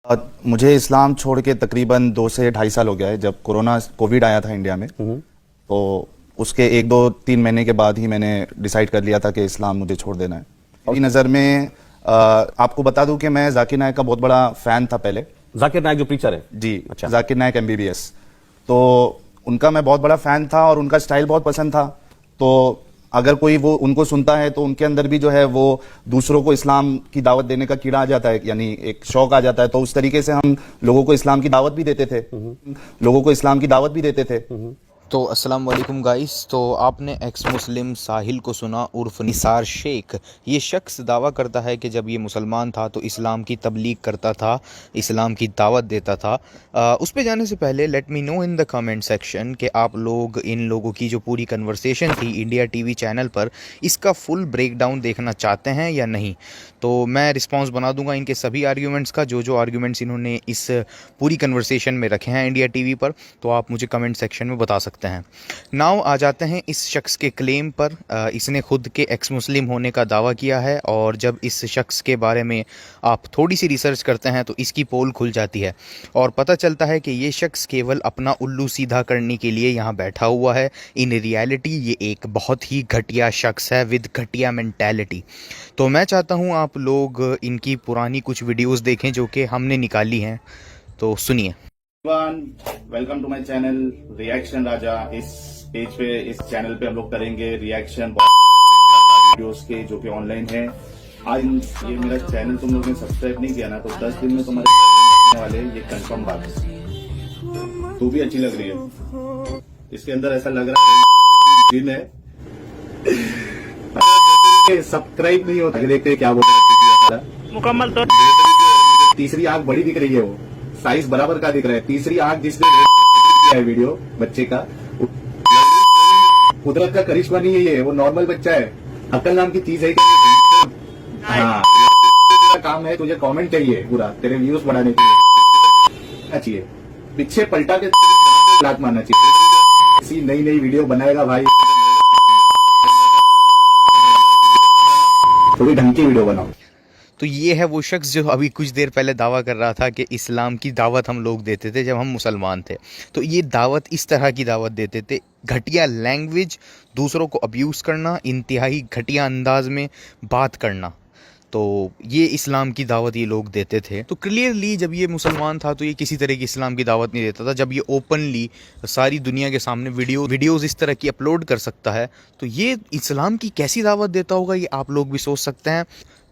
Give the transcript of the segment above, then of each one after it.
मुझे इस्लाम छोड़ के तकरीबन 2 से ढाई साल हो गया है। जब कोविड आया था इंडिया में, तो उसके 1, 2, 3 महीने के बाद ही मैंने डिसाइड कर लिया था कि इस्लाम मुझे छोड़ देना है। मेरी नज़र में आपको बता दूं कि मैं जाकिर नायक का बहुत बड़ा फ़ैन था पहले। जाकिर नायक जो प्रीचर है जी, अच्छा। जाकिर नायक MBBS, तो उनका मैं बहुत बड़ा फ़ैन था और उनका स्टाइल बहुत पसंद था। तो अगर कोई वो उनको सुनता है तो उनके अंदर भी जो है वो दूसरों को इस्लाम की दावत देने का कीड़ा आ जाता है, यानी एक शौक आ जाता है। तो उस तरीके से हम लोगों को इस्लाम की दावत भी देते थे, लोगों को इस्लाम की दावत भी देते थे। तो अस्सलाम वालेकुम गाइस। तो आपने एक्स मुस्लिम साहिल को सुना, उर्फ निसार शेख। ये शख्स दावा करता है कि जब ये मुसलमान था तो इस्लाम की तबलीग करता था, इस्लाम की दावत देता था। उस पे जाने से पहले let me know in the comment section कि आप लोग इन लोगों की जो पूरी कन्वर्सेशन थी इंडिया टीवी चैनल पर, इसका फुल ब्रेकडाउन देखना चाहते हैं या नहीं। तो मैं रिस्पॉन्स बना दूंगा इनके सभी आर्ग्यूमेंट्स का, जो आर्ग्यूमेंट्स इन्होंने इस पूरी कन्वर्सेशन में रखे हैं इंडिया टीवी पर, तो आप मुझे कमेंट सेक्शन में बता सकते हैं। नाउ आ जाते हैं इस शख्स के क्लेम पर। इसने खुद के एक्स मुस्लिम होने का दावा किया है, और जब इस शख्स के बारे में आप थोड़ी सी रिसर्च करते हैं तो इसकी पोल खुल जाती है और पता चलता है कि ये शख्स केवल अपना उल्लू सीधा करने के लिए यहाँ बैठा हुआ है। इन रियलिटी ये एक बहुत ही घटिया शख्स है विद घटिया मेंटालिटी। तो मैं चाहता हूँ आप लोग इनकी पुरानी कुछ वीडियोस देखें जो कि हमने निकाली हैं, तो सुनिए। Welcome to my channel reaction Raja. इस पेज पे, इस चैनल पे हम लोग करेंगे रिएक्शन वीडियोस के जो कि ऑनलाइन है। आज ये मेरा चैनल तुम लोगों ने सब्सक्राइब नहीं किया ना, तो 10 दिन में तुम्हारे वाले, ये कंफर्म बात है। तू भी अच्छी लग रही है, इसके अंदर ऐसा लग रहा है दिन है। सब्सक्राइब नहीं होता, देखते क्या बोलते हैं मुकम्मल। तो तीसरी आंख बड़ी दिख रही है, वो साइज बराबर का दिख रहा है। तीसरी आंख जिसने है वीडियो बच्चे का, कुदरत का करिश्मा नहीं है ये, वो नॉर्मल बच्चा है। अकल नाम की चीज है। हाँ, काम है, तुझे कमेंट चाहिए पूरा, तेरे व्यूज बढ़ाने चाहिए। पीछे पलटा के लात मारना चाहिए। ऐसी नई नई वीडियो बनाएगा भाई, थोड़ी ढंग की वीडियो बनाओ। तो ये है वो शख्स जो अभी कुछ देर पहले दावा कर रहा था कि इस्लाम की दावत हम लोग देते थे जब हम मुसलमान थे। तो ये दावत इस तरह की दावत देते थे, घटिया लैंग्वेज, दूसरों को अब्यूज़ करना, इंतहाई घटिया अंदाज में बात करना। तो ये इस्लाम की दावत ये लोग देते थे। तो क्लियरली जब ये मुसलमान था तो ये किसी तरह की इस्लाम की दावत नहीं देता था। जब ये ओपनली सारी दुनिया के सामने वीडियोज़ इस तरह की अपलोड कर सकता है, तो ये इस्लाम की कैसी दावत देता होगा, ये आप लोग भी सोच सकते हैं।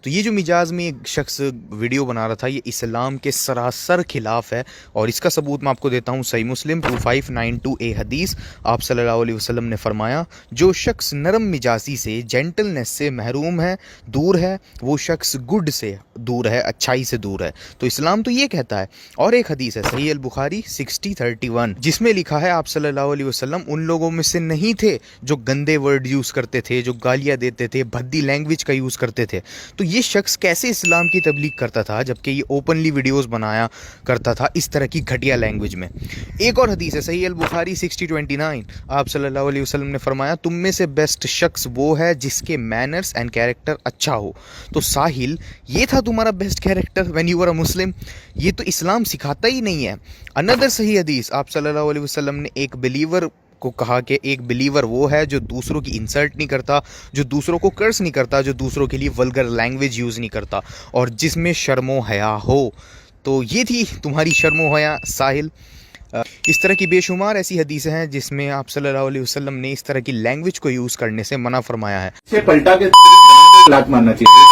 तो ये जो मिजाज में एक शख्स वीडियो बना रहा था, ये इस्लाम के सरासर खिलाफ है, और इसका सबूत मैं आपको देता हूँ। सही मुस्लिम 2592 हदीस, आप सल्लल्लाहु अलैहि वसल्लम ने फरमाया, जो शख्स नरम मिजाजी से, जेंटलनेस से महरूम है, दूर है, वो शख्स गुड से दूर है, अच्छाई से दूर है। तो इस्लाम तो ये कहता है। और एक हदीस है सही अल बुखारी 6031, जिसमें लिखा है आप सल्लल्लाहु अलैहि वसल्लम उन लोगों में से नहीं थे जो गंदे वर्ड यूज़ करते थे, जो गालियाँ देते थे, भद्दी लैंग्वेज का यूज़ करते थे। तो ये शख्स कैसे इस्लाम की तबलीग करता था जबकि ये ओपनली वीडियोस बनाया करता था इस तरह की घटिया लैंग्वेज में। एक और हदीस है सही अल बुखारी 6029, आप सल्लल्लाहु अलैहि वसल्लम ने फरमाया, तुम में से बेस्ट शख्स वो है जिसके मैनर्स एंड कैरेक्टर अच्छा हो। तो साहिल, ये था तुम्हारा best character when you were a Muslim? ये तो इस्लाम सिखाता ही नहीं है। अनदर सही हदीस, आप सल्लल्लाहु अलैहि वसल्लम ने एक बिलीवर को कहा कि एक बिलीवर वो है जो दूसरों की इंसल्ट नहीं करता, जो दूसरों को कर्स नहीं करता, जो दूसरों के लिए वल्गर लैंग्वेज यूज़ नहीं करता, और जिसमें शर्मो हया हो। तो ये थी तुम्हारी शर्मो हया साहिल। इस तरह की बेशुमार ऐसी हदीसें हैं जिसमें आप सल्लल्लाहु अलैहि वसल्लम ने इस तरह की लैंग्वेज को यूज़ करने से मना फरमाया है। पलटा के लात मारना चाहिए।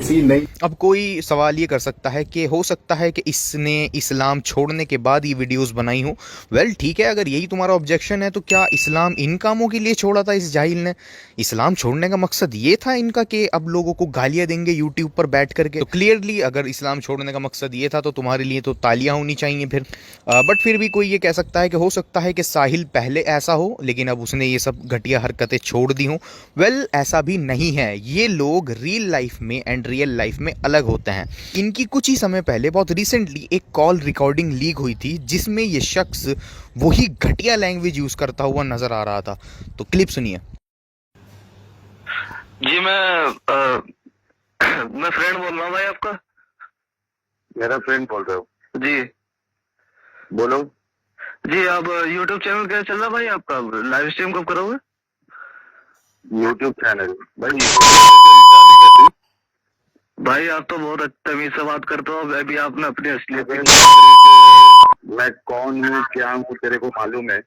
नहीं। अब कोई सवाल ये कर सकता है कि हो सकता है कि इसने इस्लाम छोड़ने के बाद ये वीडियोस बनाई हो। वेल ठीक है, अगर यही तुम्हारा ऑब्जेक्शन है तो क्या इस्लाम इन कामों के लिए छोड़ा था इस जाहिल ने? इस्लाम छोड़ने का मकसद ये था इनका कि अब लोगों को गालियां देंगे यूट्यूब पर बैठ करके? तो क्लियरली अगर इस्लाम छोड़ने का मकसद ये था तो तुम्हारे लिए तो तालियां होनी चाहिए फिर। बट फिर भी कोई ये कह सकता है कि हो सकता है कि साहिल पहले ऐसा हो लेकिन अब उसने ये सब घटिया हरकतें छोड़ दी हों। वेल ऐसा भी नहीं है। ये लोग रियल लाइफ में एंड रियल लाइफ में अलग होते हैं। इनकी कुछ ही समय पहले, बहुत रिसेंटली, एक कॉल रिकॉर्डिंग लीक हुई थी जिसमें ये शख्स वही घटिया लैंग्वेज यूज करता हुआ नजर आ रहा था। तो क्लिप सुनिए। जी मैं फ्रेंड बोल रहा हूँ भाई आपका। मेरा फ्रेंड बोल रहे हो? जी बोलो। जी। आप YouTube चैनल क्या चल रहा है भाई आपका? लाइव स्ट्रीम कब करोगे? यूट्यूब चैनल भाई। भाई आप तो बहुत तमीज से बात करते हो। अभी आपने अपनी असलियत मैं कौन हूँ क्या हूँ तेरे को मालूम है?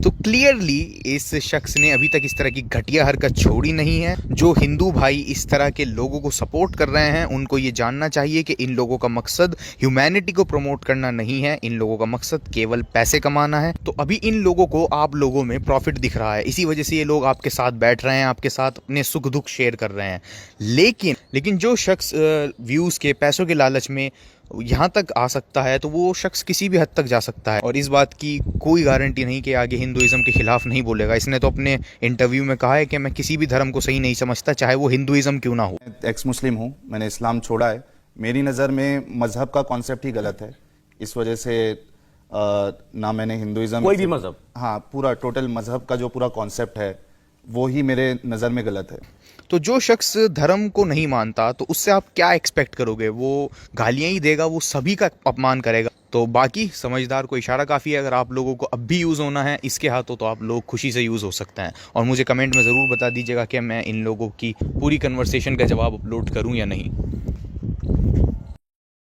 तो क्लियरली इस शख्स ने अभी तक इस तरह की घटिया हरकत छोड़ी नहीं है। जो हिंदू भाई इस तरह के लोगों को सपोर्ट कर रहे हैं उनको ये जानना चाहिए कि इन लोगों का मकसद ह्यूमैनिटी को प्रमोट करना नहीं है, इन लोगों का मकसद केवल पैसे कमाना है। तो अभी इन लोगों को आप लोगों में प्रॉफिट दिख रहा है, इसी वजह से ये लोग आपके साथ बैठ रहे हैं, आपके साथ अपने सुख दुख शेयर कर रहे हैं। लेकिन जो शख्स व्यूज़ के पैसों के लालच में यहाँ तक आ सकता है तो वो शख्स किसी भी हद तक जा सकता है, और इस बात की कोई गारंटी नहीं कि आगे हिंदुइज्म के खिलाफ नहीं बोलेगा। इसने तो अपने इंटरव्यू में कहा है कि मैं किसी भी धर्म को सही नहीं समझता, चाहे वो हिंदुइज्म क्यों ना हो। एक्स मुस्लिम हूँ, मैंने इस्लाम छोड़ा है। मेरी नज़र में मजहब का कॉन्सेप्ट ही गलत है। इस वजह से ना मैंने हिंदुइज्म कोई भी मजहब, हाँ पूरा टोटल मजहब का जो पूरा कॉन्सेप्ट है वो ही मेरे नज़र में गलत है। तो जो शख्स धर्म को नहीं मानता तो उससे आप क्या एक्सपेक्ट करोगे? वो गालियां ही देगा, वो सभी का अपमान करेगा। तो बाकी समझदार को इशारा काफ़ी है। अगर आप लोगों को अब भी यूज़ होना है इसके हाथों तो आप लोग खुशी से यूज़ हो सकते हैं, और मुझे कमेंट में ज़रूर बता दीजिएगा कि मैं इन लोगों की पूरी कन्वर्सेशन का जवाब अपलोड करूं या नहीं।